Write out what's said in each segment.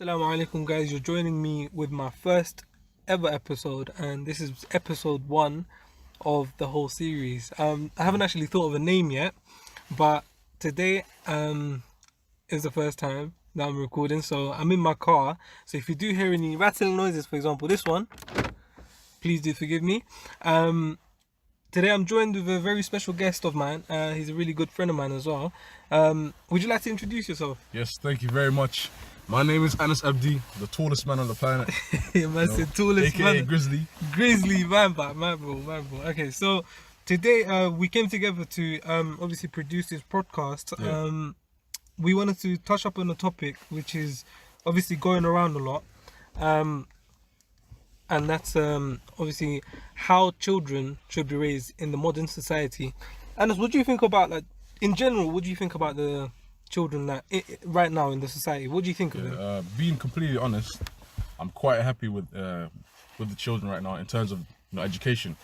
Assalamu alaikum guys, you're joining me with my first ever episode, and this is episode 1 of the whole series. I haven't actually thought of a name yet, but today is the first time that I'm recording, so I'm in my car. So if you do hear any rattling noises, for example this one, please do forgive me. Today I'm joined with a very special guest of mine. He's a really good friend of mine as well. Would you like to introduce yourself? Yes, thank you very much. My name is Abdi, the tallest man on the planet. The tallest AKA man. Grizzly. Man bro. Okay, so today we came together to obviously produce this podcast. Yeah. We wanted to touch up on a topic which is obviously going around a lot. And that's obviously how children should be raised in the modern society. And what do you think about, like, in general, what do you think about the children that right now in the society? What do you think of them? Being completely honest, I'm quite happy with the children right now in terms of education.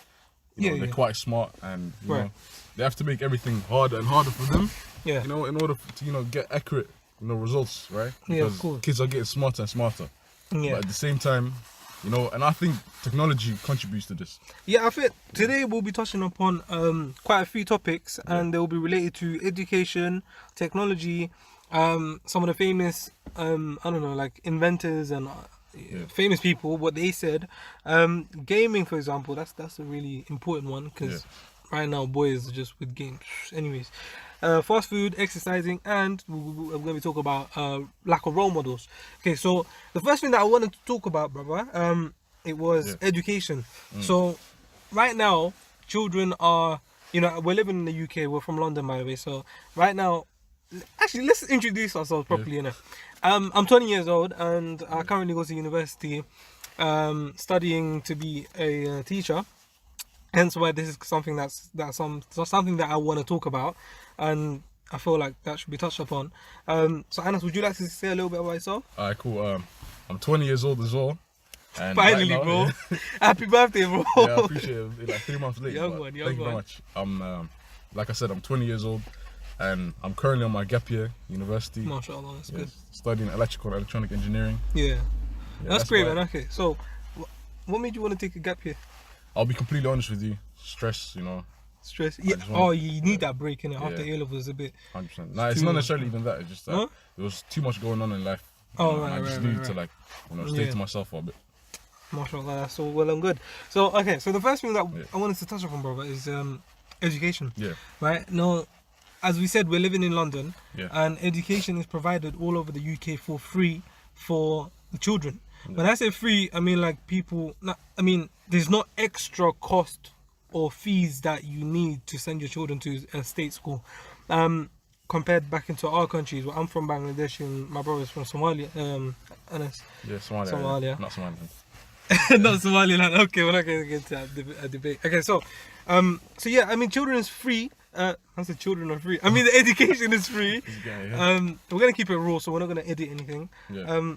They're quite smart, and you know, they have to make everything harder and harder for them. Yeah. In order to get accurate results, right? Yeah, Because of course. kids are getting smarter and smarter. Yeah. But at the same time, and I think technology contributes to this. Yeah, I think today we'll be touching upon quite a few topics, and they will be related to education, technology, some of the famous, like inventors and famous people, what they said. Gaming, for example, that's a really important one, because right now boys are just with games. Anyways, fast food, exercising, and we're going to talk about lack of role models. Okay, so the first thing that I wanted to talk about, brother, it was education. So right now, children are, we're living in the UK. We're from London, by the way. So right now, actually, let's introduce ourselves properly. I'm 20 years old, and I currently go to university, studying to be a teacher. Hence why this is something something that I want to talk about, and I feel like that should be touched upon. So Anas, would you like to say a little bit about yourself? Alright, cool. I'm 20 years old as well. And finally, right now, bro. Happy birthday, bro. Yeah, I appreciate it. Like 3 months late. Young Thank you one. very much. I'm, like I said, I'm 20 years old, and I'm currently on my gap year, university. MashaAllah, that's good. Studying electrical and electronic engineering. Yeah, that's great, why. man. Okay, so what made you want to take a gap year? I'll be completely honest with you. Stress, Stress. Yeah. You need that break in it after A levels a bit. 100%. Nah, it's not necessarily even that. It's just that there was too much going on in life. I just needed to stay to myself for a bit. MashaAllah, that's all well and good. So so the first thing that I wanted to touch upon, brother, is education. Yeah. Right now, as we said, we're living in London, and education is provided all over the UK for free for the children. When I say free, I mean there's no extra cost or fees that you need to send your children to a state school. Compared back into our countries, where I'm from Bangladesh and my brother's from Somalia. Anas. Yeah, Somalia. Yeah. Not Somaliland. Not Somaliland. Okay, we're not going to get into that debate. Okay, so children is free. I said children are free. I mean, the education is free. We're going to keep it raw, so we're not going to edit anything. Yeah.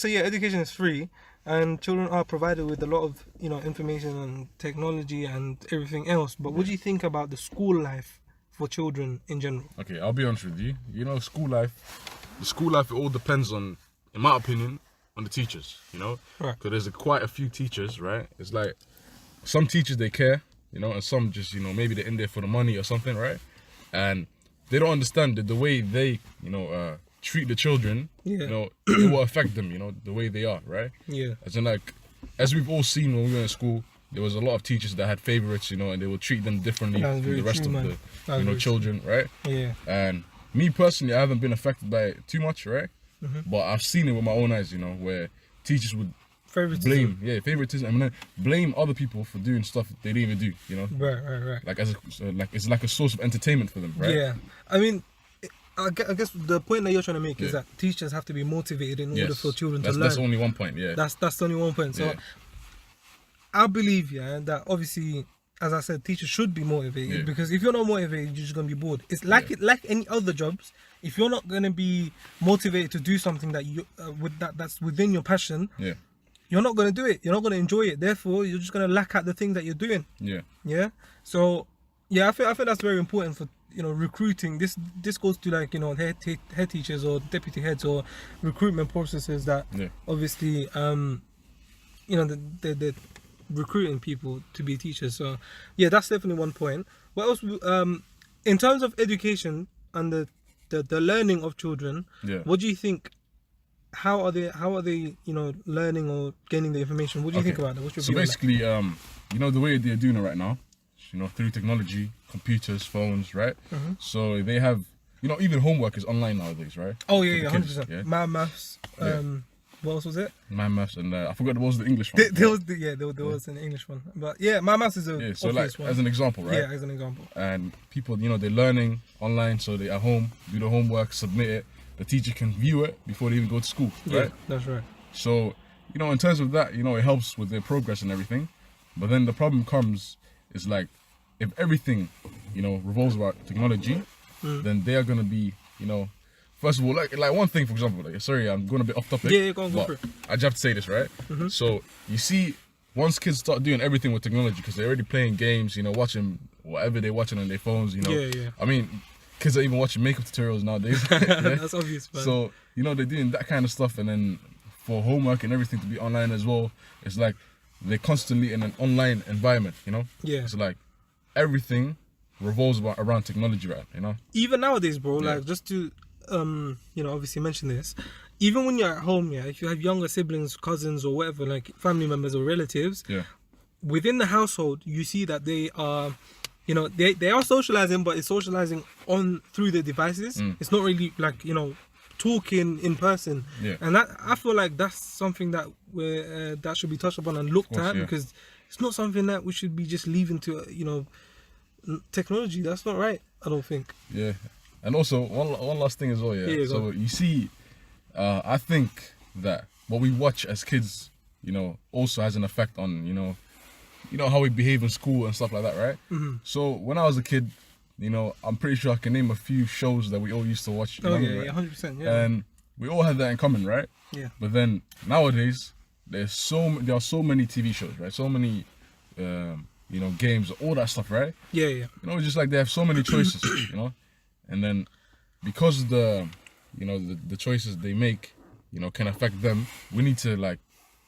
Education is free, and children are provided with a lot of information and technology and everything else. But what do you think about the school life for children in general? Okay, I'll be honest with you. The school life, it all depends on, in my opinion, on the teachers. Right. Because there's quite a few teachers, right? It's like some teachers, they care, and some just maybe they're in there for the money or something, right? And they don't understand that the way they treat the children, it will affect them, the way they are, right? Yeah. As we've all seen when we were in school, there was a lot of teachers that had favorites, and they would treat them differently from the rest of the children, right? Yeah. And me personally, I haven't been affected by it too much, right? But I've seen it with my own eyes, where teachers would favoritism, and then blame other people for doing stuff they didn't even do, Right. Like it's like a source of entertainment for them, right? Yeah. I mean, I guess the point that you're trying to make is that teachers have to be motivated in order for children to learn. That's only one point, That's only one point. So I believe, that obviously, as I said, teachers should be motivated, because if you're not motivated, you're just going to be bored. It's like any other jobs. If you're not going to be motivated to do something that that's within your passion, you're not going to do it. You're not going to enjoy it. Therefore, you're just going to lack at the thing that you're doing. Yeah. Yeah. So, I think that's very important for recruiting. This goes to like head teachers or deputy heads or recruitment processes that obviously they're recruiting people to be teachers. So yeah, that's definitely one point. What else? In terms of education and the learning of children, what do you think? How are they learning or gaining the information? What do you think about that? What's your view on that? Basically, the way they're doing it right now, through technology, computers, phones, right? So they have, even homework is online nowadays, right? Oh yeah, 100%. Maths. What else was it? My maths, and I forgot what was the English one. There was an English one, but yeah, my maths is a so obvious one. as an example, right? Yeah, as an example. And people, they're learning online, so they at home do the homework, submit it. The teacher can view it before they even go to school, right? Yeah, that's right. So, in terms of that, it helps with their progress and everything. But then the problem comes is like, if everything, revolves about technology, then they are gonna be, first of all, like one thing, for example, sorry, I'm going a bit off topic. Yeah, go for it. I just have to say this, right? So you see, once kids start doing everything with technology, because they're already playing games, watching whatever they're watching on their phones, Yeah. I mean, kids are even watching makeup tutorials nowadays. Yeah? That's obvious, man. So, they're doing that kind of stuff, and then for homework and everything to be online as well, it's like they're constantly in an online environment, Yeah. It's like everything revolves around technology, right? Even nowadays, bro, like just to obviously mention this, even when you're at home, if you have younger siblings, cousins or whatever, like family members or relatives, within the household, you see that they are they are socializing, but it's socializing through the devices. It's not really like talking in person. And that, I feel like that's something that that should be touched upon and looked at, because it's not something that we should be just leaving to technology. That's not right, I don't think. Yeah. And also one last thing as well, so you see, I think that what we watch as kids, also has an effect on how we behave in school and stuff like that, right? So when I was a kid, I'm pretty sure I can name a few shows that we all used to watch. Oh yeah, right? 100%. Yeah. And we all had that in common, right? Yeah. But then nowadays, there are so many TV shows, right? So many, games, all that stuff, right? Yeah. It's just like they have so many choices, and then because the choices they make, can affect them, we need to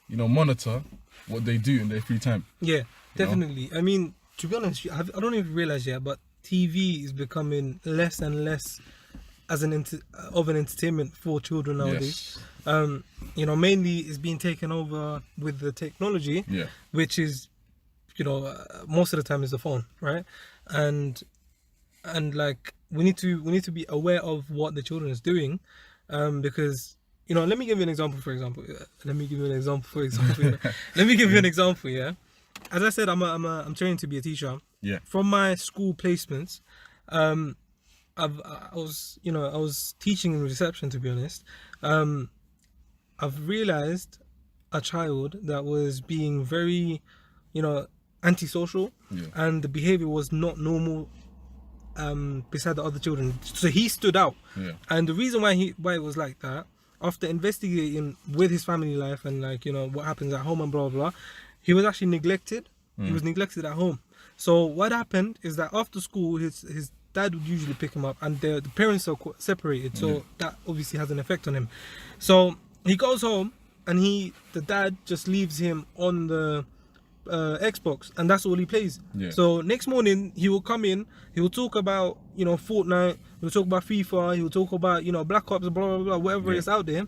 monitor what they do in their free time. Yeah, definitely. I mean, to be honest, I don't even realize yet, but TV is becoming less and less as an entertainment for children nowadays. Mainly it's being taken over with the technology, which is, most of the time is the phone, right? And like we need to be aware of what the children is doing, because let me give you an example. Yeah. As I said, I'm training to be a teacher. Yeah. From my school placements, I was teaching in reception, to be honest. I've realized a child that was being very, antisocial, and the behavior was not normal beside the other children. So he stood out. And the reason why it was like that, after investigating with his family life and what happens at home and blah blah, he was actually neglected. He was neglected at home. So what happened is that after school, his dad would usually pick him up, and the parents are separated, so that obviously has an effect on him. So he goes home, and the dad just leaves him on the Xbox, and that's all he plays. So next morning he will come in, he will talk about Fortnite, he will talk about FIFA, he will talk about Black Ops, blah blah blah, whatever is out there.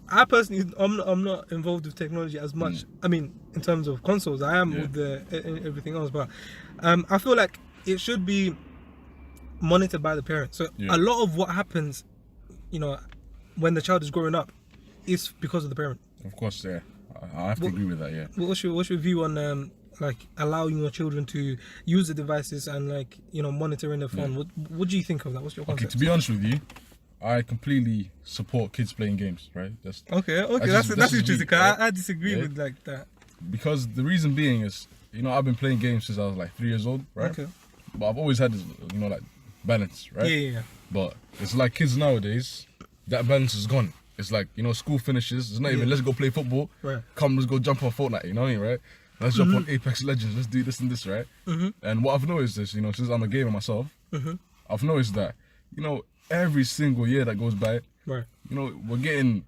I personally, I'm not involved with technology as much. I mean, in terms of consoles, I am with everything else, but I feel like it should be monitored by the parents. So a lot of what happens, when the child is growing up, is because of the parent. Of course, yeah. I have to agree with that, yeah. What's your view on allowing your children to use the devices and monitoring their phone? What do you think of that? What's your concept? Okay, to be honest with you, I completely support kids playing games, right? Okay. That's interesting. Cause I disagree with that. Because the reason being is, I've been playing games since I was 3 years old, right? Okay. But I've always had this, balance, right? Yeah. But it's like kids nowadays, that balance is gone. It's like, school finishes, it's not even let's go play football. Right. Come, let's go jump on Fortnite, you know what I mean, right? Let's jump on Apex Legends, let's do this and this, right? And what I've noticed is, since I'm a gamer myself, I've noticed that, you know, every single year that goes by, Right. you know, we're getting,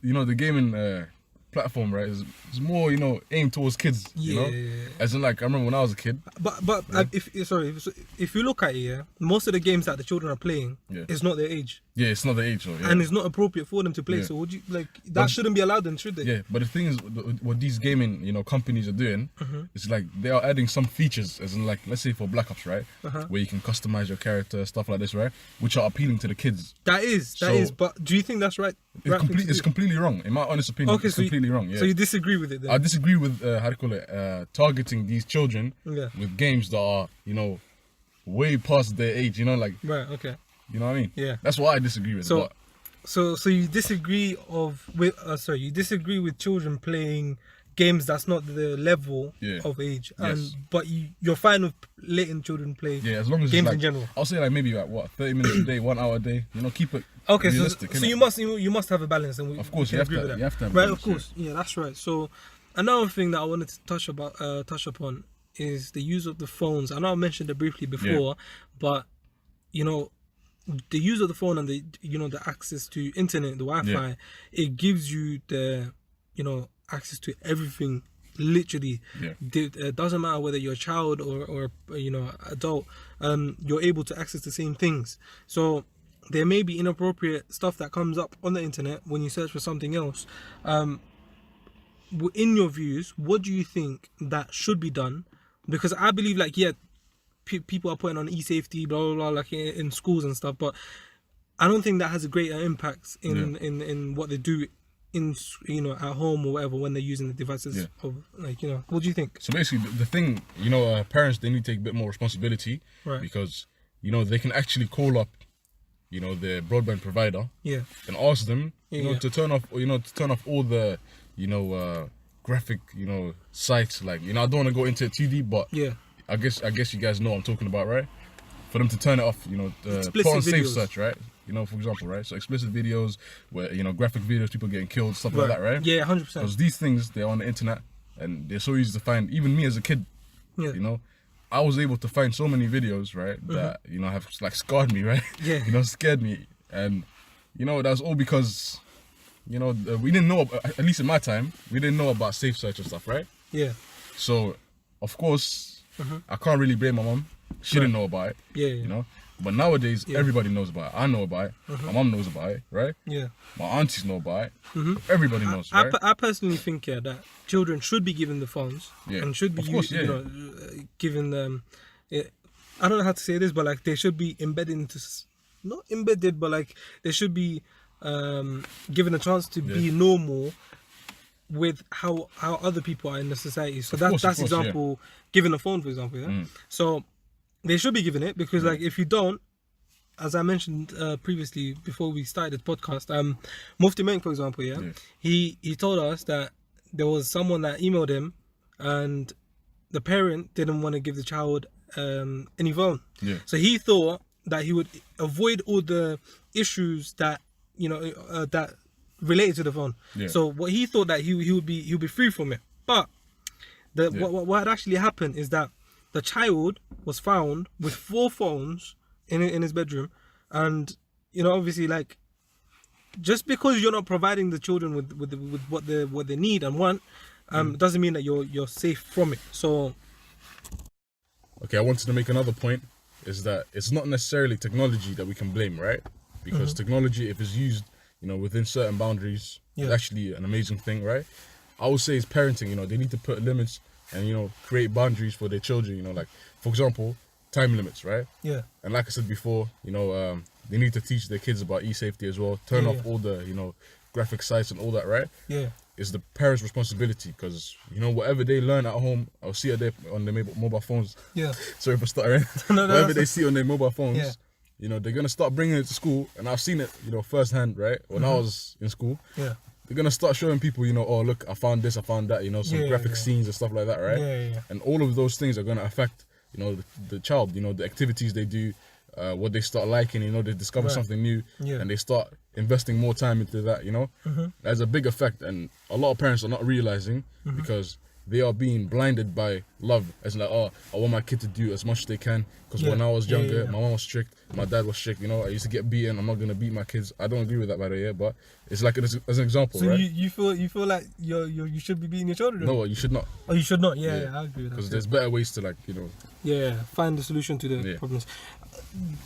you know, the gaming platform, right, is more, you know, aimed towards kids, you know? As in, like, I remember when I was a kid. But Yeah. if you look at it, yeah, most of the games that the children are playing is not their age. Yeah, it's not the age, though. Yeah. And it's not appropriate for them to play. Yeah. So would you that shouldn't be allowed then, should they? Yeah, but the thing is, what these gaming, you know, companies are doing, is like they are adding some features, as in like, let's say for Black Ops, right, where you can customize your character, stuff like this, right, which are appealing to the kids. That is. But do you think that's right? It's completely wrong, in my honest opinion. Okay, it's completely wrong. Yeah. So you disagree with it then? I disagree with how do you call it? Targeting these children with games that are, you know, way past their age. You know, like. Right. Okay. You know what I mean? Yeah. That's why I disagree with. So, so you disagree you disagree with children playing games that's not the level of age, but you're fine with letting children play as long as games like, in general. I'll say like maybe like what 30 minutes a day, 1 hour a day. You know, keep it realistic. So you must have a balance, and of course you have to have a right. balance, Of course, yeah, that's right. So another thing that I wanted to touch upon is the use of the phones. I know I mentioned it briefly before, but you know, the use of the phone and the access to internet, the Wi-Fi, it gives you the access to everything. Literally, it doesn't matter whether you're a child or adult. You're able to access the same things. So there may be inappropriate stuff that comes up on the internet when you search for something else. In your views, what do you think that should be done? Because I believe, like, people are putting on e-safety, blah blah blah, like in schools and stuff, but I don't think that has a greater impact in what they do in at home or whatever when they're using the devices. Of what do you think? So basically, the thing, parents, they need to take a bit more responsibility, right? Because they can actually call up, their broadband provider, and ask them, to turn off all the, graphic, sites. Like, I don't want to go into it too deep, but I guess you guys know what I'm talking about, right? For them to turn it off, put on safe search, right? For example, right? So explicit videos where, graphic videos, people getting killed, stuff like that, right? Yeah, 100%. Because these things, they're on the internet and they're so easy to find. Even me as a kid, I was able to find so many videos, right? That, have like scarred me, right? Yeah. Scared me. And, that's all because, we didn't know, at least in my time, we didn't know about safe search and stuff, right? Yeah. So, of course, I can't really blame my mom. She didn't know about it. Yeah. But nowadays, everybody knows about it. I know about it. My mom knows about it, right? Yeah. My aunties know about it. Everybody knows, right? I personally think that children should be given the phones and should be given them. I don't know how to say this, but like they should be embedded into, not embedded, but like they should be given a chance to be normal with how other people are in the society. So that's example, given a phone, for example, So they should be given it because like if you don't, as I mentioned previously before we started the podcast, Mufti Menk, for example, he told us that there was someone that emailed him and the parent didn't want to give the child any phone. So he thought that he would avoid all the issues that that related to the phone. So what he thought that he would be free from it. But what had actually happened is that the child was found with 4 phones in his bedroom, and obviously, like, just because you're not providing the children with what they need and want, doesn't mean that you're safe from it. So, okay, I wanted to make another point, is that it's not necessarily technology that we can blame, right? Because technology, if it's used, within certain boundaries, is actually an amazing thing, right? I would say it's parenting. They need to put limits and create boundaries for their children. Like, for example, time limits, right? Yeah. And like I said before, they need to teach their kids about e-safety as well. Turn off all the graphic sites and all that, right? Yeah. It's the parents' responsibility, because whatever they learn at home, I'll see it on their mobile phones. Yeah. Sorry for stuttering. Whatever they see on their mobile phones. They're gonna start bringing it to school, and I've seen it, firsthand, right? When I was in school, they're gonna start showing people, oh look, I found this, I found that, some graphic scenes and stuff like that, right? And all of those things are gonna affect, the child, the activities they do, what they start liking, they discover something new, and they start investing more time into that, There's a big effect, and a lot of parents are not realizing because they are being blinded by love. As in like, oh, I want my kid to do as much as they can. Because when I was younger, my mom was strict, my dad was strict. You know, I used to get beaten. I'm not gonna beat my kids. I don't agree with that, by the way. But it's like as an example, so right? you feel like you should be beating your children? No, you should not. Oh, you should not. Yeah, I agree with that. Because there's better ways to find the solution to the problems.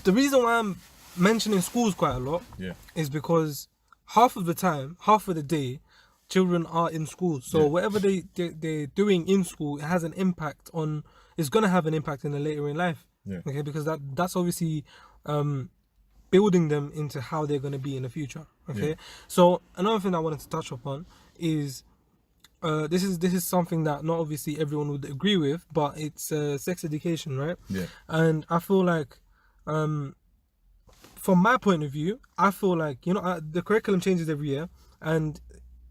The reason why I'm mentioning schools quite a lot is because half of the day, children are in school. So whatever they're doing in school, it has an impact on. It's gonna have an impact in the later in life. Yeah. Okay, because that's obviously building them into how they're gonna be in the future. Okay. Yeah. So another thing I wanted to touch upon is this is something that not obviously everyone would agree with, but it's sex education, right? Yeah. And I feel like from my point of view, I feel like the curriculum changes every year, and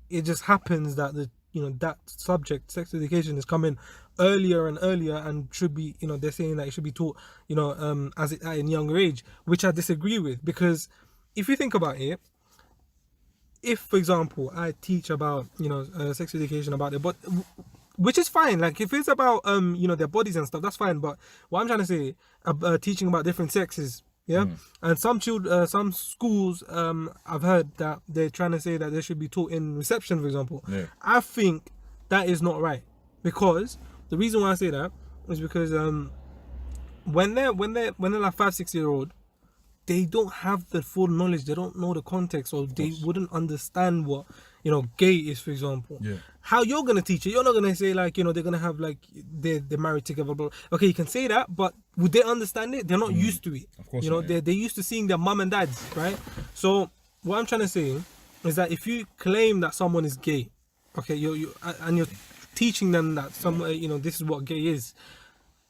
it just happens that that subject, sex education, is coming earlier and earlier, and should be they're saying that it should be taught at a younger age, which I disagree with. Because if you think about it, if for example I teach about sex education about it, but which is fine, like if it's about their bodies and stuff, that's fine. But what I'm trying to say, teaching about different sexes, and some schools, I've heard that they're trying to say that they should be taught in reception, for example. I think that is not right, because the reason why I say that is because when they're like 5-6 year old, they don't have the full knowledge. They don't know the context, or they wouldn't understand what gay is, for example. How you're gonna teach it? You're not gonna say like they're gonna have like they're married together. But okay, you can say that, but would they understand it? They're not used to it. Of course they're used to seeing their mum and dads, right? So what I'm trying to say is that if you claim that someone is gay, okay, you're teaching them that this is what gay is.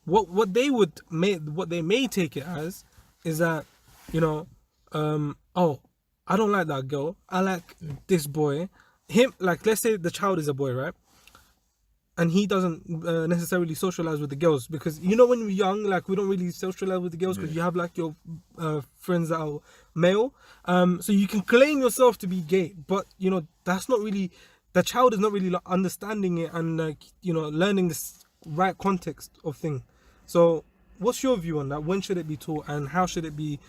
What they may take it as is that oh, I don't like that girl, I like this boy. Him, like, let's say the child is a boy, right? And he doesn't necessarily socialize with the girls, because when we're young, like, we don't really socialize with the girls, because you have like your friends that are male. So you can claim yourself to be gay, but that's not really, the child is not really like understanding it and like learning this right context of thing. So what's your view on that? When should it be taught, and how should it be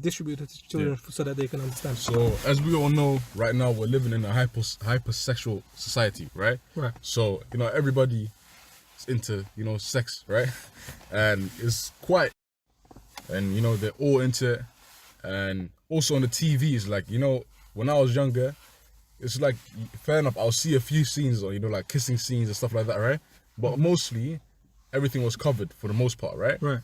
distributed to children so that they can understand? So as we all know, right now we're living in a hypersexual society, right? Right. So everybody is into sex, right? And it's quite, and they're all into it. And also on the TVs, like when I was younger, it's like, fair enough, I'll see a few scenes, or like kissing scenes and stuff like that, right? But mostly everything was covered for the most part, right? Right.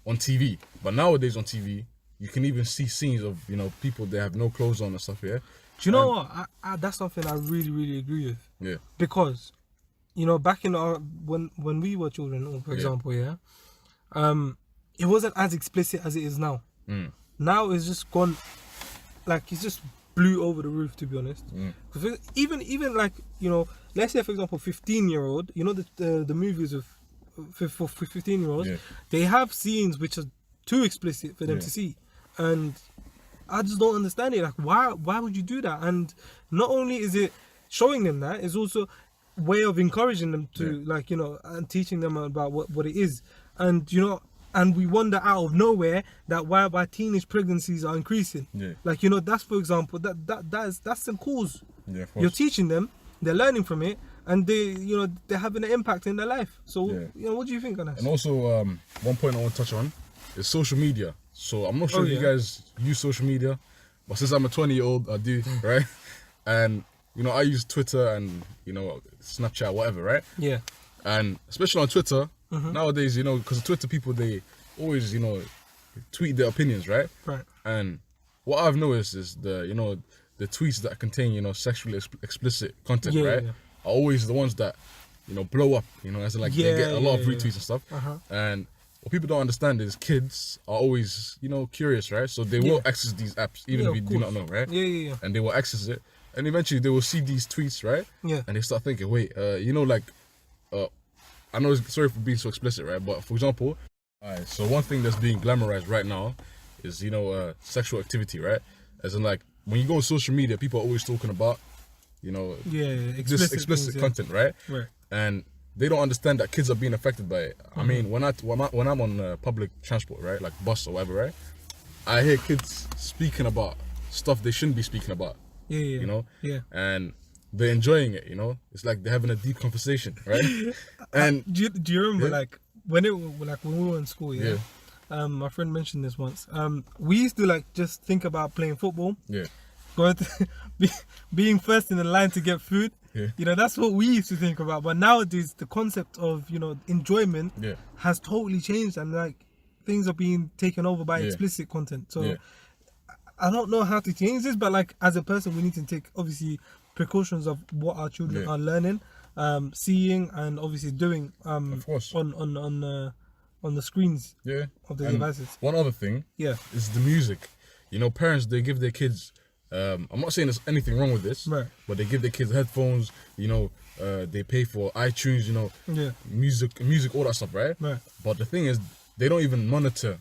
On TV. But nowadays on TV, you can even see scenes of people that have no clothes on and stuff. Yeah. Do you know what? I that's something I really, really agree with. Yeah. Because back in our when we were children, for example, it wasn't as explicit as it is now. Now it's just gone, like, it's just blew over the roof, to be honest. Because even like let's say for example 15-year-old, the movies of for 15-year-olds, they have scenes which are too explicit for them to see, and I just don't understand it. Like, why would you do that? And not only is it showing them that, it's also a way of encouraging them to like and teaching them about what it is. And and we wonder out of nowhere that why teenage pregnancies are increasing. Like that's, for example, that's the cause. You're teaching them, they're learning from it, and they're having an impact in their life. So what do you think on that? And also one point I want to touch on is social media. So I'm not sure if you guys use social media, but since I'm a 20-year-old, I do, right? And I use Twitter and Snapchat, whatever, right? Yeah. And especially on Twitter nowadays, because Twitter people, they always tweet their opinions, right? Right. And what I've noticed is the tweets that contain sexually explicit content, right, are always the ones that blow up, as in like they get a lot of retweets and stuff. And what people don't understand is kids are always curious, right? So they will access these apps even if you do not know, right? And they will access it, and eventually they will see these tweets, right? And they start thinking, wait, I know, sorry for being so explicit, right? But for example, alright, so one thing that's being glamorized right now is sexual activity, right? As in, like, when you go on social media, people are always talking about this explicit content, right? and they don't understand that kids are being affected by it. I mean, when I'm on public transport, right, like bus or whatever, right, I hear kids speaking about stuff they shouldn't be speaking about. Yeah. You know. Yeah. And they're enjoying it. You know. It's like they're having a deep conversation, right? And do you remember like when we were in school? Yeah. My friend mentioned this once. We used to like just think about playing football. Yeah. Going to being first in the line to get food. Yeah. You know, that's what we used to think about. But nowadays, the concept of, you know, enjoyment has totally changed, and like things are being taken over by explicit content. So I don't know how to change this, but like as a person, we need to take obviously precautions of what our children are learning, seeing, and obviously doing. Of course. On the screens. Of the devices. One other thing. Is the music. You know, parents, they give their kids. I'm not saying there's anything wrong with this, but they give their kids headphones, you know, they pay for iTunes, you know, music, all that stuff, right? But the thing is, they don't even monitor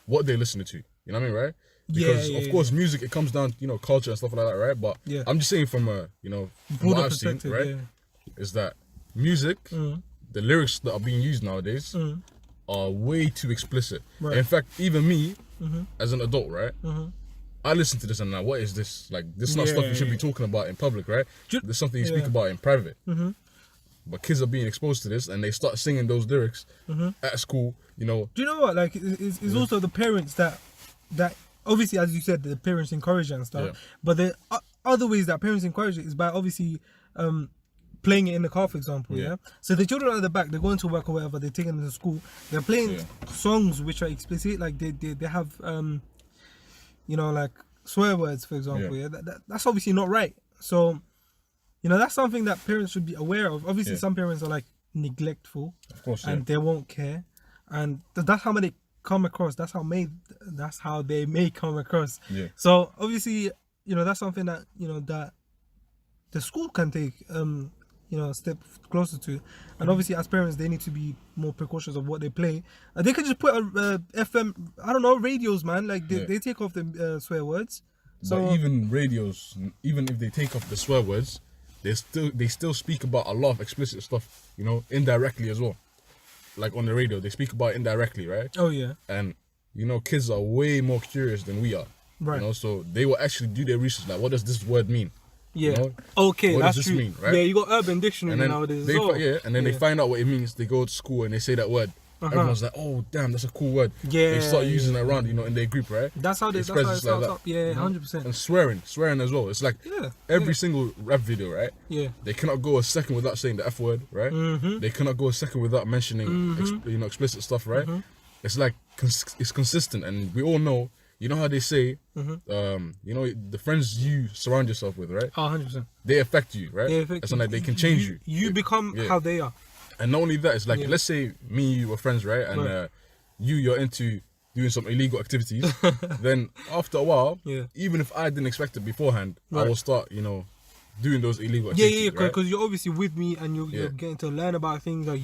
what they're listening to, you know what I mean, right? Because of course, music, it comes down, you know, culture and stuff like that, right? But I'm just saying from a, you know, from what I've seen, right, is that music, the lyrics that are being used nowadays are way too explicit. In fact, even me, as an adult, right? I listen to this and now, what is this? Like, this is not stuff you should be talking about in public, right? There's something you speak about in private. But kids are being exposed to this and they start singing those lyrics at school, you know. Do you know what? Like, it's also the parents that obviously, as you said, the parents encourage it and stuff. But the other ways that parents encourage it is by obviously playing it in the car, for example, So the children are at the back, they're going to work or whatever, they're taking them to school, they're playing songs which are explicit, like they have... you know, like swear words, for example. That's obviously not right. So, you know, that's something that parents should be aware of. Obviously, some parents are like neglectful, of course, and they won't care, and that's how they come across. That's how they may come across. So obviously, you know, that's something that, you know, that the school can take you know, a step closer to. And obviously, as parents, they need to be more precautious of what they play. They could just put FM, I don't know, radios, man. Like they take off the swear words. So but even radios, even if they take off the swear words, they still speak about a lot of explicit stuff, you know, indirectly as well. Like on the radio, they speak about it indirectly, right? Oh yeah. And you know, kids are way more curious than we are. Right. You know, so they will actually do their research. Like, what does this word mean? Yeah. You know? Okay, what that's does this true. mean, right? Yeah, you got Urban Dictionary nowadays. And then they find out what it means. They go to school and they say that word. Everyone's like, "Oh, damn, that's a cool word." Yeah. They start using it around, you know, in their group, right? That's how it starts up. Yeah, 100%. And swearing as well. It's like every single rap video, right? Yeah. They cannot go a second without saying the F word, right? They cannot go a second without mentioning, you know, explicit stuff, right? It's like it's consistent, and we all know. You know how they say, you know, the friends you surround yourself with, right? 100%. They affect you, right? They affect it's you. not like they can change you. You become how they are. And not only that, it's like, let's say me and you were friends, right? And you're into doing some illegal activities. Then after a while, even if I didn't expect it beforehand, I will start, you know, doing those illegal activities. Because you're obviously with me and you're getting to learn about things. Like,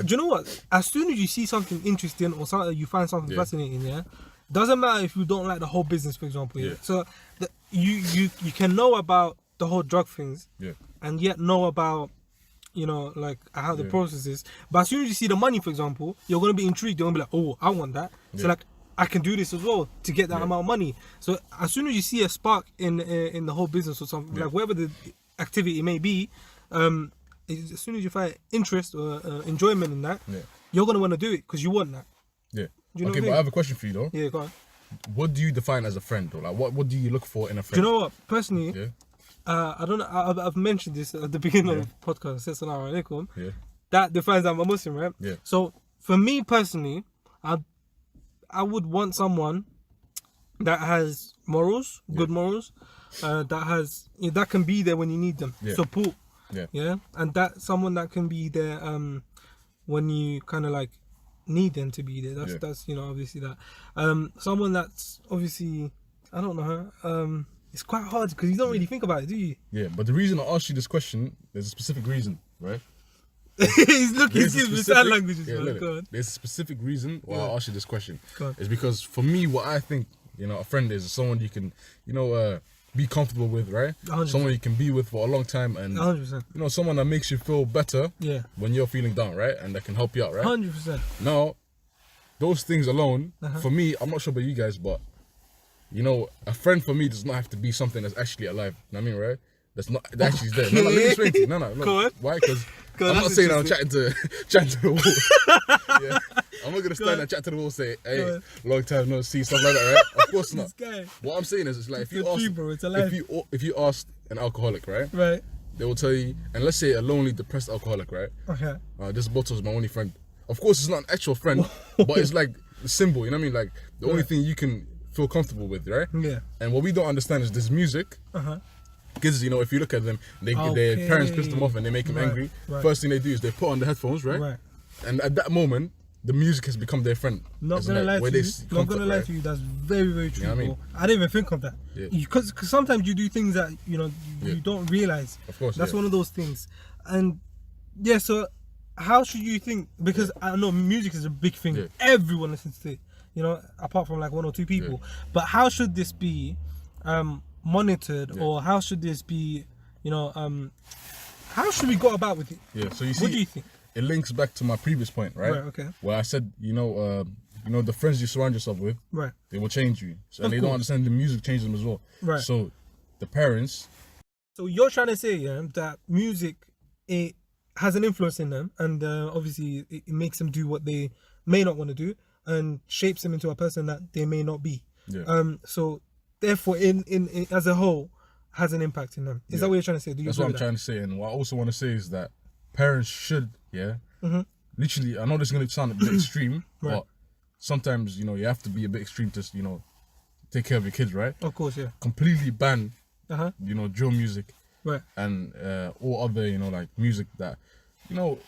do you know what? As soon as you see something interesting or something, you find something fascinating, doesn't matter if you don't like the whole business, for example. So you can know about the whole drug things, and yet know about, you know, like how the process is. But as soon as you see the money, for example, you're gonna be intrigued. You're gonna be like, oh, I want that. So like, I can do this as well to get that amount of money. So as soon as you see a spark in the whole business or something, like whatever the activity may be, as soon as you find interest or enjoyment in that, you're gonna want to do it because you want that. You know okay, but I have a question for you though. Yeah, go on. What do you define as a friend, or like what do you look for in a friend? Do you know what? Personally, I don't know. I've mentioned this at the beginning of the podcast. Assalamu alaikum. That defines that I'm a Muslim, right? So for me personally, I would want someone that has morals, good morals, that can be there when you need them, support, and that someone that can be there when you kind of like need them to be there. That's you know, obviously that someone that's obviously, I don't know, it's quite hard because you don't really think about it, do you? Yeah, but the reason I asked you this question, there's a specific reason, right? He's looking at the sign languages. There's a specific reason why I asked you this question. It's because for me, what I think, you know, a friend is someone you can, you know, be comfortable with, right? 100%. Someone you can be with for a long time, and 100%. you know, someone that makes you feel better when you're feeling down, right? And that can help you out, right? 100%. Now, those things alone, for me, I'm not sure about you guys, but you know, a friend for me does not have to be something that's actually alive. You know what I mean, right? That actually is there. No, let me explain to you. No. Go on. Why? Because Go I'm on, not that's saying I'm interesting. chatting to the wall. Yeah. I'm not gonna stand on. and chat to the wall and say, Go hey, on. long time no see, stuff like that, right? Of course not. This guy. What I'm saying is, it's like It's a tree, bro. It's alive. if you ask an alcoholic, right? Right. They will tell you, and let's say a lonely, depressed alcoholic, right? Okay. This bottle is my only friend. Of course, it's not an actual friend, but it's like the symbol. You know what I mean? Like the only thing you can feel comfortable with, right? Yeah. And what we don't understand is this music. Kids, you know, if you look at them, their parents piss them off and they make them angry. Right. First thing they do is they put on the headphones, right? Right. And at that moment, the music has become their friend. Not It's gonna like lie where to they you. seek Not comfort, gonna lie right? to you. That's very, very true. You know what I mean? Bro. I didn't even think of that. Yeah. Because sometimes you do things that you Yeah. don't realize. Of course, That's yeah. one of those things. And yeah, so how should you think? Because I know music is a big thing. Yeah. Everyone listens to it. You know, apart from like one or two people. But how should this be monitored, or how should this be? You know, how should we go about with it? Yeah. So you see, What do you think? it links back to my previous point, right? Right, okay. Where I said, you know, the friends you surround yourself with, Right. they will change you. So, and Of they course. don't understand the music changes them as well. Right. So the parents, So you're trying to say, that music, it has an influence in them, and obviously it makes them do what they may not want to do, and shapes them into a person that they may not be. Yeah. So therefore, in as a whole, has an impact in them. Is that what you're trying to say? Do you that's agree what I'm with trying to say. And what I also want to say is that parents should, literally, I know this is going to sound a bit extreme, but sometimes, you know, you have to be a bit extreme to, you know, take care of your kids, right? that? Of course, yeah. Completely ban, Uh-huh. you know, drill music Right. and all other, you know, like music that, you know,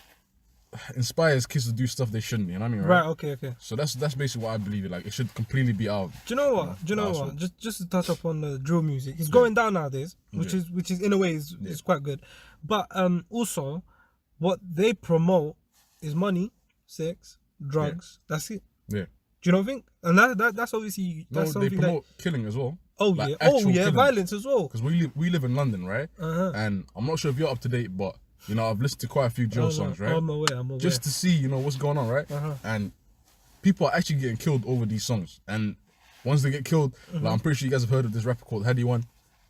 inspires kids to do stuff they shouldn't, you know what I mean, right? Right. Okay. So that's basically what I believe. Like, it should completely be out. Do you know what? Just to touch up on the drill music, it's going down nowadays, which is in a way is quite good. But also, what they promote is money, sex, drugs. That's it. Yeah. Do you not think? And that's obviously No, that's they something promote killing as well. Oh Like yeah, actual killing. violence as well. Because we live in London, right? And I'm not sure if you're up to date, but you know, I've listened to quite a few drill songs, right? I'm aware. Just to see, you know, what's going on, right? And people are actually getting killed over these songs. And once they get killed, like, I'm pretty sure you guys have heard of this rapper called Heady One,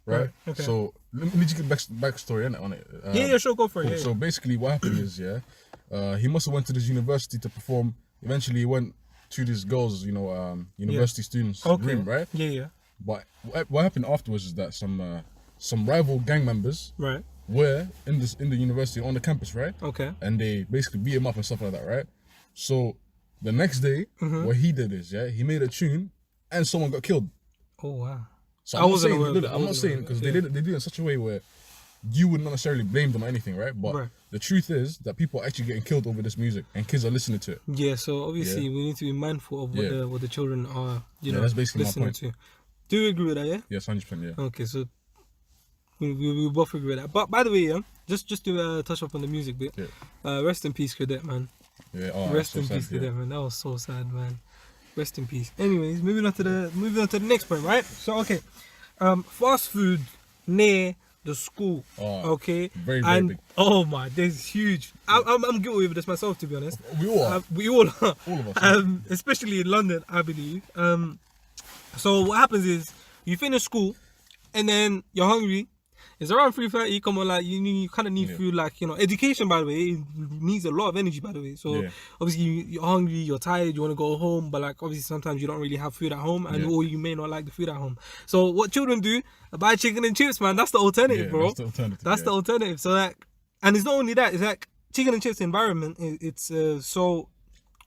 right? Right, okay. So let me just get backstory on it. Yeah, sure, go for it. Cool. Yeah, So basically, what happened is, he must have went to this university to perform. Eventually, he went to these girls, you know, university students' room, right? Yeah. But what happened afterwards is that some rival gang members Right. were in the university on the campus, right? Okay. And they basically beat him up and stuff like that, right? So the next day, what he did is, he made a tune, and someone got killed. Oh wow. So I I'm wasn't not aware of saying, that. I'm not saying because they did it in such a way where you would not necessarily blame them or anything, right? But the truth is that people are actually getting killed over this music, and kids are listening to it. Yeah. So obviously we need to be mindful of what the children are, that's basically my listening point. to. Do you agree with that? Yeah. Yes, 100%. Yeah. Okay, so we both agree with that. But by the way, just to touch up on the music bit. Yeah. Rest in peace, Cadet, man. Yeah. Oh, Rest so in sad, peace, Cadet, man. That was so sad, man. Rest in peace. Anyways, moving on to the next point, right? So okay, fast food near the school. Oh, okay. very, very big. Oh my, this is huge. I'm guilty of this myself, to be honest. We all are. We all are. All of us. Especially in London, I believe. So what happens is you finish school, and then you're hungry. It's around 3:30. Come on, like you kind of need food. Like, you know, education, by the way, it needs a lot of energy, by the way. So obviously you're hungry, you're tired, you want to go home, but like obviously sometimes you don't really have food at home, and or you may not like the food at home. So what children do? Buy chicken and chips, man. That's the alternative, bro. That's the alternative. That's the alternative. So like, and it's not only that. It's like chicken and chips environment. It's so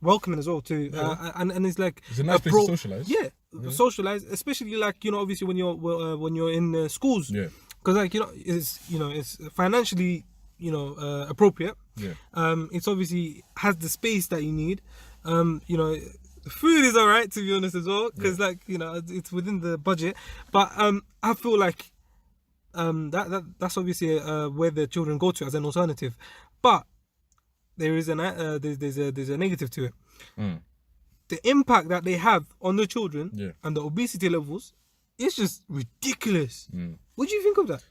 welcoming as well too, and it's like it's a nice place to socialize. Yeah, socialize, especially like, you know, obviously when you're in schools. Yeah. Because like, it's financially, appropriate. Yeah. It's obviously has the space that you need. Food is alright, to be honest, as well, because like, it's within the budget. But I feel like that's obviously where the children go to as an alternative. But there is there's a negative to it. The impact that they have on the children and the obesity levels It's just ridiculous. Mm. What do you think of that?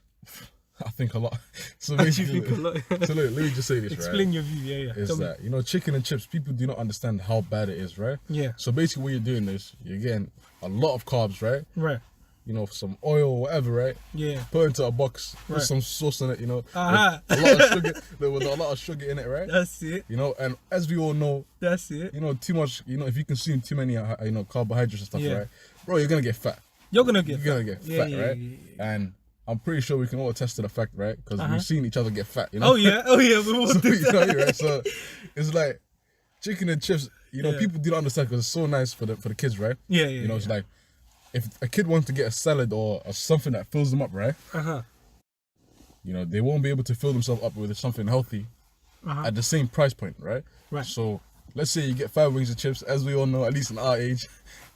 I think a lot. So What do you basically, think of that? so let me just say this, Explain right? your view. Yeah. Is Tell me. that, you know, chicken and chips, people do not understand how bad it is, right? Yeah. So basically what you're doing is, you're getting a lot of carbs, right? Right. You know, some oil or whatever, right? Yeah. Put into a box, put Right. some sauce in it, you know. Uh-huh. With a lot of sugar, with a lot of sugar in it, right? That's it. You know, and as we all know, That's it. you know, too much, you know, if you consume too many, you know, carbohydrates and stuff, Yeah. right? Bro, you're gonna get fat. You're gonna get You're gonna get Yeah, fat, yeah, right? yeah. And I'm pretty sure we can all attest to the fact, right? Because we've seen each other get fat, you know? Oh yeah. We all So, did you know, that. right? So it's like chicken and chips, you know, Yeah. people do not understand because it's so nice for the kids, right? Yeah. You know, it's like if a kid wants to get a salad or something that fills them up, right? You know, they won't be able to fill themselves up with something healthy at the same price point, right? Right. So let's say you get 5 wings of chips, as we all know, at least in our age,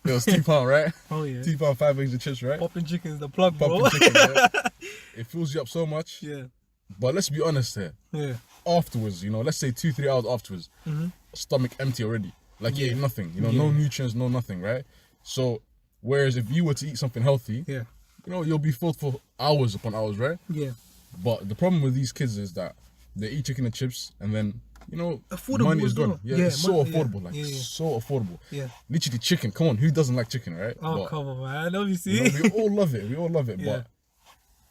it was £2, right? Oh yeah. £2, 5 wings of chips, right? Popping chicken's the plug, bro. Pumpkin chicken, right? It fills you up so much. Yeah. But let's be honest here. Yeah. Afterwards, you know, let's say 2-3 hours afterwards, stomach empty already. Like you ate nothing, you know, no nutrients, no nothing, right? So, whereas if you were to eat something healthy, Yeah. you know, you'll be filled for hours upon hours, right? Yeah. But the problem with these kids is that they eat chicken and chips and then, you know, Affordable money is as well. gone. Yeah, Yeah, it's so yeah, affordable, like yeah. so affordable. Yeah. Literally chicken. Come on, who doesn't like chicken, right? Oh But, come on, man. Obviously. you know, we all love it. We all love it. Yeah. But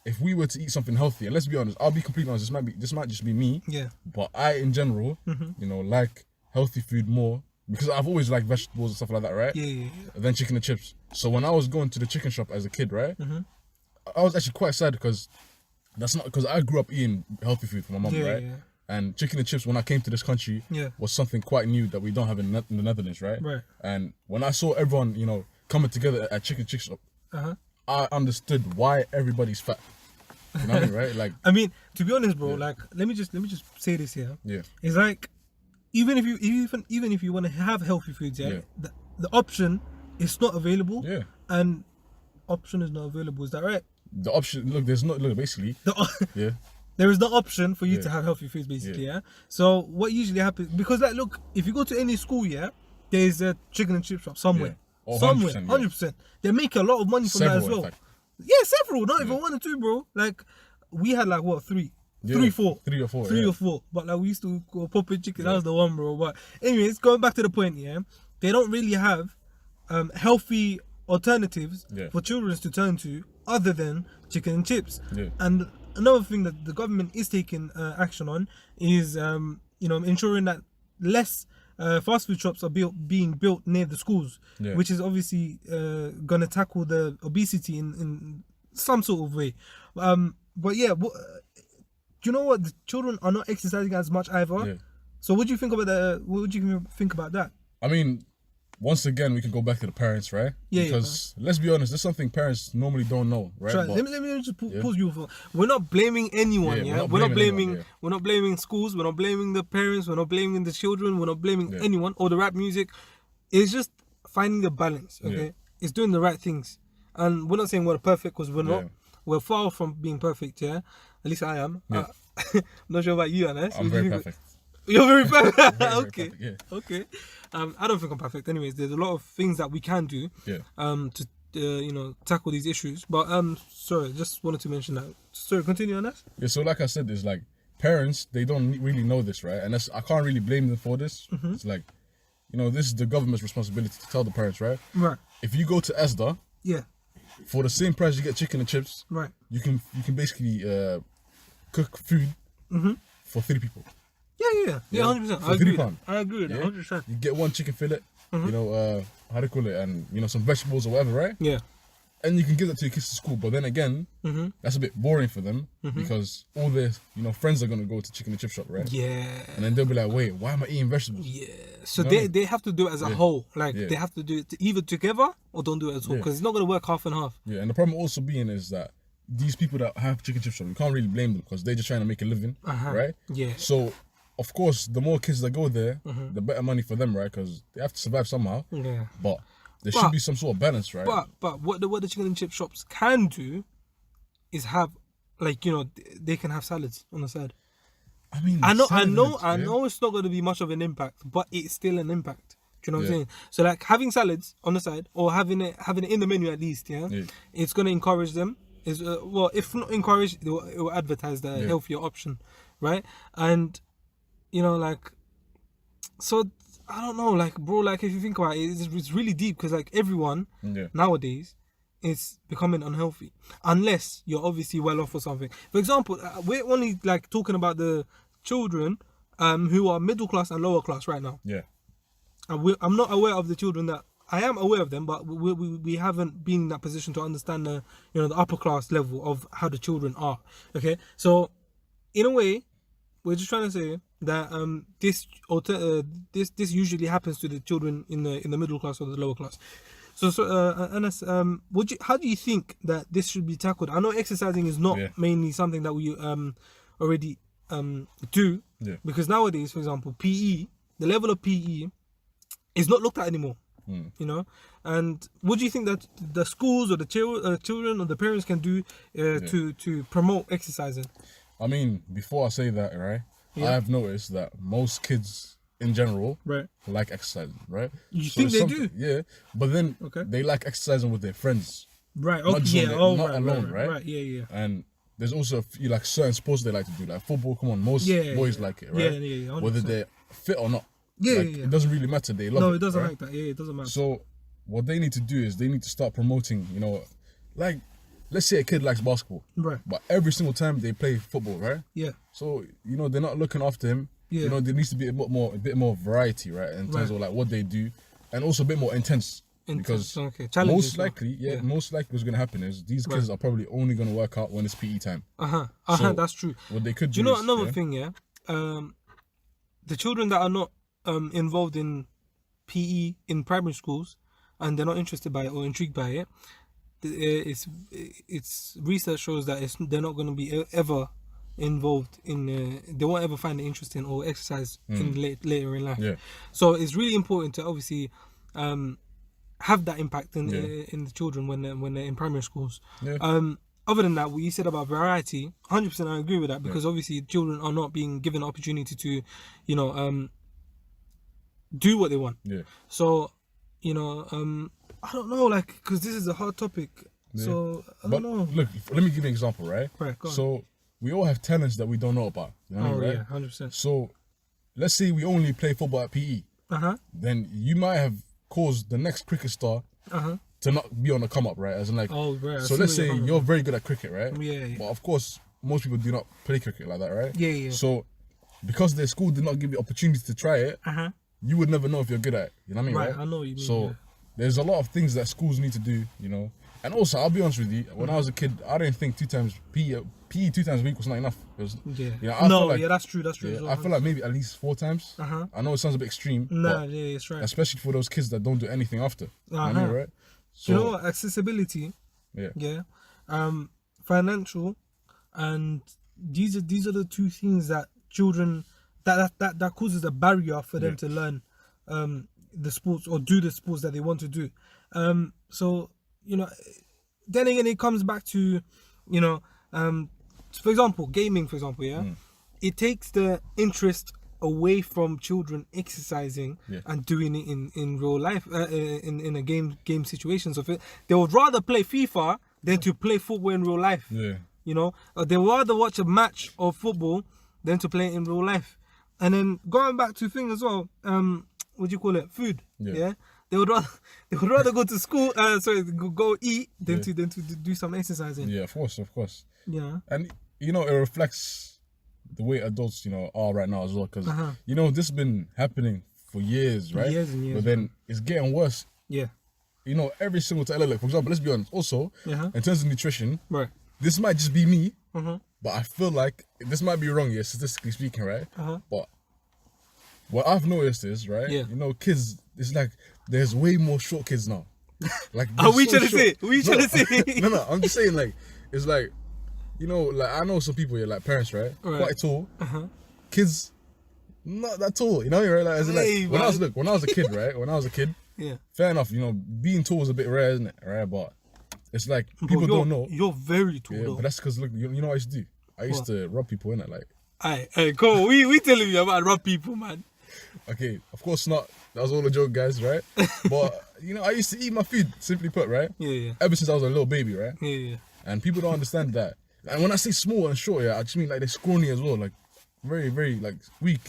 if we were to eat something healthy, and let's be honest, I'll be completely honest. This might just be me. Yeah. But I, in general, you know, like healthy food more because I've always liked vegetables and stuff like that, right? Yeah. Than chicken and chips. So when I was going to the chicken shop as a kid, right, I was actually quite sad because that's not because I grew up eating healthy food from my mum, right? Yeah. And chicken and chips when I came to this country was something quite new that we don't have in the Netherlands, right? Right. And when I saw everyone, you know, coming together at chicken shop, I understood why everybody's fat. You know what I mean, right? Like, I mean, to be honest, bro, like let me just say this here. yeah, It's like even if you want to have healthy foods, the option is not available. yeah. And option is not available. Is that right? The option, basically, yeah, There is no option for you to have healthy foods, basically, yeah. So what usually happens, because like, look, if you go to any school, there is a chicken and chip shop somewhere, Oh, somewhere, 100%, 100%. They make a lot of money from that as Several, in well. fact. Yeah, several, not even 1 or 2, bro. Like we had like what 3, Yeah, 3, 4, 3 or 4, 3 yeah. or 4. But like we used to go popping chicken. That was the one, bro. But anyways, going back to the point, they don't really have healthy alternatives for children to turn to other than chicken and chips. Yeah. And another thing that the government is taking action on is you know, ensuring that less fast food shops are being built near the schools, which is obviously gonna tackle the obesity in some sort of way. But yeah, do you know what? The children are not exercising as much either. Yeah. So what do you think about that? What would you think about that? I mean, once again, we can go back to the parents, right? Yeah, because let's be honest, there's something parents normally don't know, right? Try, But, let me just pause you for. We're not blaming anyone. We're not blaming. anyone, We're not blaming schools. We're not blaming the parents. We're not blaming the children. We're not blaming anyone or the rap music. It's just finding the balance. Okay, it's doing the right things, and we're not saying we're perfect because we're not. We're far from being perfect. Yeah, at least I am. Yeah. I'm not sure about you, Anas. I'm very perfect. You're very perfect. Very Okay. perfect, Okay. I don't think I'm perfect. Anyways, there's a lot of things that we can do. To you know, tackle these issues. But sorry, just wanted to mention that. Sorry, continue on that. Yeah. So like I said, it's like parents, they don't really know this, right? And I can't really blame them for this. It's like, you know, this is the government's responsibility to tell the parents, right? Right. If you go to ESDA, for the same price you get chicken and chips, right, you can basically cook food for 3 people. Yeah, 100%. For £3. I agree with that, 100%. You get 1 chicken fillet, you know, how do you call it, and you know, some vegetables or whatever, right? Yeah. And you can give that to your kids to school. But then again, that's a bit boring for them because all their, you know, friends are gonna go to chicken and chip shop, right? Yeah. And then they'll be like, wait, why am I eating vegetables? Yeah. So You know what I mean? they have to do it as a whole. Like they have to do it either together or don't do it at all because it's not gonna work half and half. Yeah. And the problem also being is that these people that have chicken chip shop, you can't really blame them because they're just trying to make a living, right? Yeah. So of course, the more kids that go there, the better money for them, right? Because they have to survive somehow. Yeah. But there should be some sort of balance, right? But what the chicken and chip shops can do is have, like, you know, they can have salads on the side. I mean, I know it's not going to be much of an impact, but it's still an impact. Do you know what I'm Yeah. saying? So like having salads on the side or having it in the menu at least, yeah. It's gonna encourage them. Is well, if not encourage, it will advertise the healthier option, right? And you know, like, so I don't know, like, bro, like if you think about it, it's really deep because like everyone nowadays is becoming unhealthy unless you're obviously well off or something. For example, we're only like talking about the children who are middle class and lower class right now. Yeah. I'm not aware of the children that I am aware of them, but we haven't been in that position to understand the the upper class level of how the children are. Okay, so in a way, we're just trying to say that this usually happens to the children in the middle class or the lower class. So Anas, how do you think that this should be tackled? I know exercising is not mainly something that we already do, because nowadays, for example, PE, the level of PE is not looked at anymore. You know, and what do you think that the schools or the children or the parents can do to promote exercising? I mean, before I say that, right, I've noticed that most kids in general like exercising, right? You think they do? Yeah, but then they like exercising with their friends. Right, okay, not alone, right? Right, yeah. And there's also a few, like, certain sports they like to do, like football. Come on, most boys like it, right? Yeah, 100%. Whether they're fit or not. Yeah, like, it doesn't really matter. They love it. No, it doesn't right? like that. Yeah, it doesn't matter. So what they need to do is they need to start promoting, like, let's say a kid likes basketball, right? But every single time they play football, right? Yeah. So they're not looking after him. Yeah. There needs to be a bit more variety, right, in terms of like what they do, and also a bit more intense. Because most likely what's gonna happen is these kids are probably only gonna work out when it's PE time. So that's true. What they could do. Do you know another thing? Yeah. The children that are not involved in PE in primary schools and they're not interested by it or intrigued by it, it's research shows that they're not going to be ever involved in they won't ever find it interesting or exercise in later in life. So it's really important to obviously have that impact in the children when they're in primary schools. Other than that, what you said about variety, 100% I agree with that, because obviously children are not being given the opportunity to do what they want. So I don't know, like, because this is a hard topic. So I don't know. Look, let me give you an example, right? Right, go on. So we all have talents that we don't know about. You know what I mean, right? 100%. So let's say we only play football at PE. Then you might have caused the next cricket star to not be on the come up, right? As in, like, so let's say you're very good at cricket, right? Yeah. But of course, most people do not play cricket like that, right? Yeah. So because their school did not give you opportunity to try it, you would never know if you're good at it. You know what I mean? Right, I know what you mean. So there's a lot of things that schools need to do, And also, I'll be honest with you, when I was a kid, I didn't think PE 2 times a week was not enough. Because, that's true. That's true. Yeah, I feel like maybe at least 4 times. I know it sounds a bit extreme. Nah, yeah, it's right. Especially for those kids that don't do anything after. You know what I mean, right? So, you know what? Accessibility. Yeah. Financial, and these are the 2 things that children that causes a barrier for them to learn the sports or do the sports that they want to do. So then again, it comes back to for example, gaming, it takes the interest away from children exercising and doing it in real life, in a game situation. So they would rather play FIFA than to play football in real life. They would rather watch a match of football than to play it in real life. And then going back to thing as well, what do you call it? Food. Yeah. They would rather go to school. Go eat than to do some exercising. Yeah, of course. Yeah. And it reflects the way adults are right now as well, because this has been happening for years, right? Years and years. But then it's getting worse. Yeah. Every single time. Like, for example, let's be honest. Also, in terms of nutrition, right? This might just be me, but I feel like this might be wrong, statistically speaking, right? But what I've noticed is, right? Kids, it's like there's way more short kids now. Like, are we trying to say? No, I'm just saying, like, it's like, like, I know some people here, like parents, right? Quite tall. Kids, not that tall, right? Like, as in, like, when I was a kid, right? When I was a kid, fair enough, being tall is a bit rare, isn't it? Right? But it's like, people don't know. You're very tall, though. But that's because, look, you know what I used to do? I used to rub people, innit? Like, Hey, cool. We telling you about rub people, man. Okay, of course not. That was all a joke, guys, right? But I used to eat my food, simply put, right? Yeah. Ever since I was a little baby, right? Yeah. And people don't understand that. And when I say small and short, I just mean like they're scrawny as well, like very, very like weak.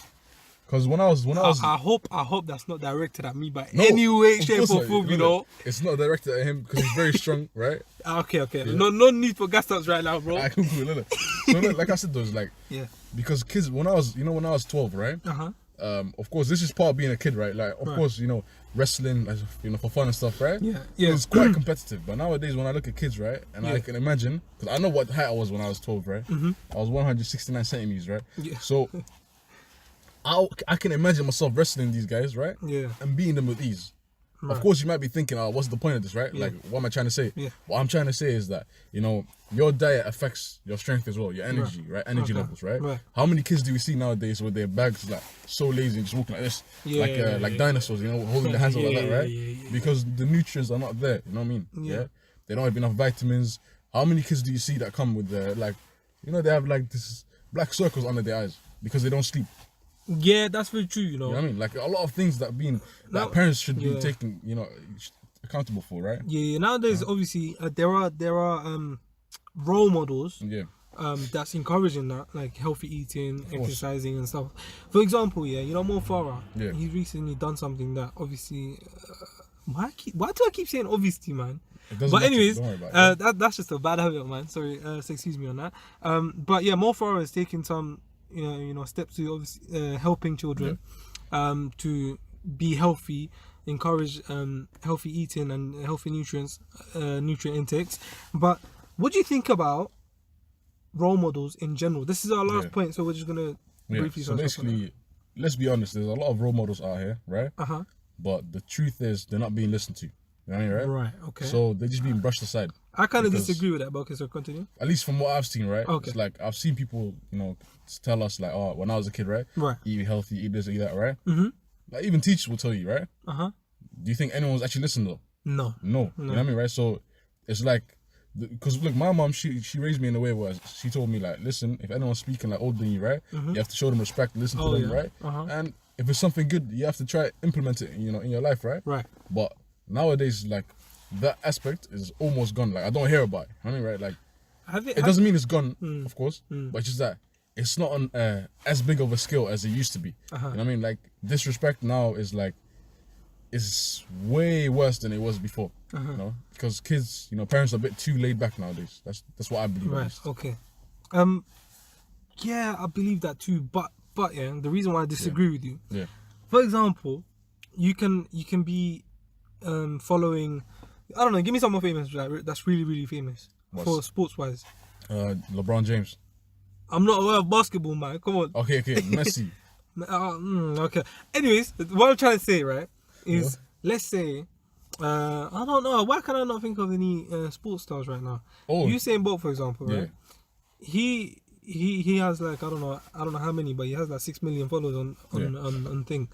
Because when I was, I hope that's not directed at me by no, any way, of shape, course or not. form. Look, it's not directed at him because he's very strong, right? Okay. Yeah. No need for gas ups right now, bro. I can cool, look. So look, like I said, those like because kids when I was 12, right? Of course, this is part of being a kid, right? Like, of course, wrestling, for fun and stuff, right? Yeah. It's quite competitive. But nowadays, when I look at kids, right, and I can imagine, because I know what height I was when I was 12, right? I was 169 centimeters, right? Yeah. So I can imagine myself wrestling these guys, right? Yeah. And beating them with ease. Right. Of course, you might be thinking, oh, what's the point of this, right? Yeah. Like, what am I trying to say? Yeah. What I'm trying to say is that, your diet affects your strength as well, your energy, right? Energy levels, right? How many kids do we see nowadays with their bags like so lazy and just walking like this, like dinosaurs, holding their hands up like that, right? Because the nutrients are not there, you know what I mean? Yeah. They don't have enough vitamins. How many kids do you see that come with they have like this black circles under their eyes because they don't sleep? Yeah, that's very true. You know what I mean? Like a lot of things that parents should be taking, accountable for, right? Yeah. Nowadays, obviously, there are role models. Yeah. That's encouraging that, like healthy eating, exercising, and stuff. For example, Mo Farah. Yeah. He's recently done something that obviously. Why do I keep saying obviously, man? But anyways, that's just a bad habit of mine. Sorry, so excuse me on that. But yeah, Mo Farah is taking some steps to obviously helping children to be healthy, encourage healthy eating and healthy nutrient intakes. But what do you think about role models in general? This is our last point, so we're just gonna briefly. So basically, let's be honest. There's a lot of role models out here, right? But the truth is, they're not being listened to. You know what I mean, right? Right. Okay. So they're just being brushed aside. I kind of disagree with that, but okay, so continue. At least from what I've seen, right? Okay. It's like I've seen people, tell us like, oh, when I was a kid, right? Right. Eat healthy, eat this, eat that, right? Mm-hmm. Like even teachers will tell you, right? Do you think anyone's actually listening though? No. You know what I mean, right? So it's like, because look, my mom, she raised me in a way where she told me like, listen, if anyone's speaking like older than you, right? You have to show them respect, listen to them, right? And if it's something good, you have to try implement it, in your life, right? Right. But nowadays, like that aspect is almost gone. Like I don't hear about it. I mean, right? Like it doesn't mean it's gone, of course, but it's just that it's not on as big of a scale as it used to be. You know what I mean? Like disrespect now is like is way worse than it was before. Because kids, parents are a bit too laid back nowadays. That's what I believe. Right. Okay. Yeah, I believe that too. But the reason why I disagree with you. Yeah. For example, you can be following. I don't know. Give me someone famous that's really, really famous for sports wise. LeBron James. I'm not aware of basketball, man. Come on. Okay. Messi. Okay. Anyways, what I'm trying to say, right, is let's say, I don't know. Why can I not think of any sports stars right now? Oh. Usain Bolt, for example, right? He has like I don't know how many, but he has like 6 million followers on thing.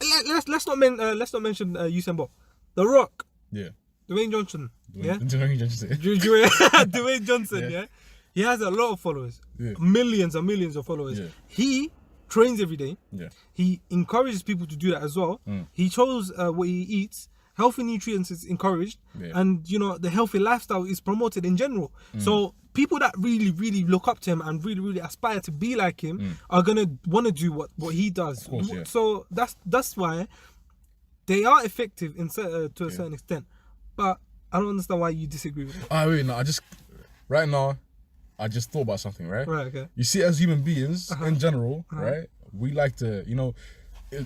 Let's not mention Usain Bolt. The Rock. Yeah. Dwayne Johnson. Dwayne Johnson. Dwayne Johnson. Yeah. He has a lot of followers. Yeah. Millions and millions of followers. Yeah. He trains every day. Yeah. He encourages people to do that as well. He shows what he eats. Healthy nutrients is encouraged, and the healthy lifestyle is promoted in general. So people that really, really look up to him and really, really aspire to be like him are gonna want to do what he does. Of course, yeah. So that's why they are effective to a certain extent. But I don't understand why you disagree with it. Wait, no, right now, I just thought about something, right? Right. Okay. You see, as human beings in general, right? We like to,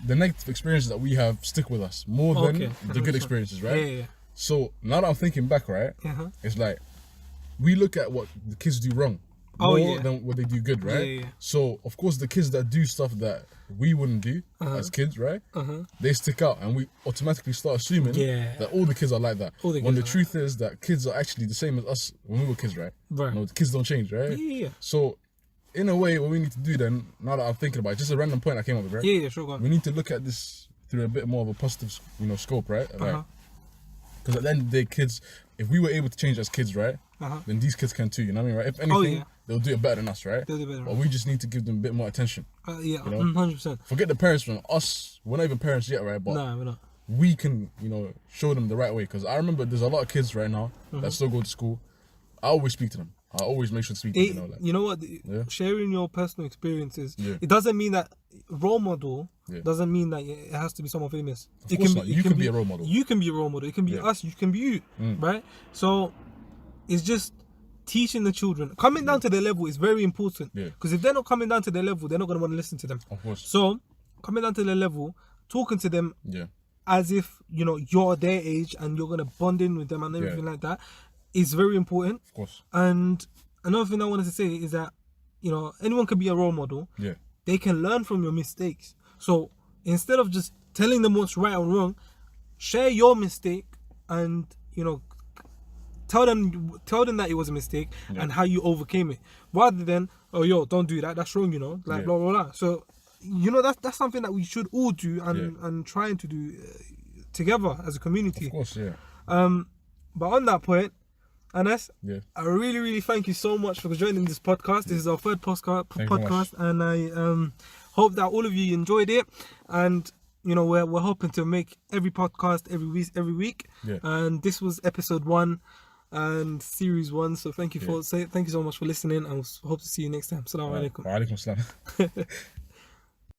the negative experiences that we have stick with us more than the good experiences, right? Yeah. So now that I'm thinking back, right, it's like we look at what the kids do wrong more than what they do good, right? Yeah. So of course the kids that do stuff that we wouldn't do as kids, right? They stick out, and we automatically start assuming that all the kids are like that. When the truth is that kids are actually the same as us when we were kids, right? Right. The kids don't change, right? Yeah. So in a way, what we need to do then, now that I'm thinking about it, just a random point I came up with, right? Yeah, sure, go on. We need to look at this through a bit more of a positive, scope, right? Because at the end of the day, kids, if we were able to change as kids, right, then these kids can too. You know what I mean, right? If anything, they'll do it better than us, right? They'll do better. But we just need to give them a bit more attention. Yeah, you know? 100%. Forget the parents from us. We're not even parents yet, right? But No, we're not. we can, you know, show them the right way. Because I remember there's a lot of kids right now that still go to school. I always speak to them. I always make sure to speak to them. You know, like, you know what? Sharing your personal experiences. It doesn't mean that role model. Doesn't mean that it has to be someone famous. Of course not. You can be a role model. You can be a role model. It can be us. You can be you. Right? So it's just teaching the children. Coming down to their level is very important. Because if they're not coming down to their level, they're not going to want to listen to them. Of course. So coming down to their level, talking to them as if, you know, you're their age and you're going to bond in with them and everything like that is very important. Of course. And another thing I wanted to say is that, you know, anyone can be a role model. They can learn from your mistakes. So instead of just telling them what's right and wrong, share your mistake and, you know, tell them that it was a mistake and how you overcame it, rather than, oh, yo, don't do that, that's wrong, you know, like blah blah blah. So, you know, that's something that we should all do and trying to do together as a community. Of course, But on that point, Anas, I really, really thank you so much for joining this podcast. This is our third podcast, and I hope that all of you enjoyed it. And you know, we're hoping to make every podcast every week. And this was episode 1 and series 1. So thank you so much for listening, and hope to see you next time. Assalamu alaikum. Wa alaikum assalam.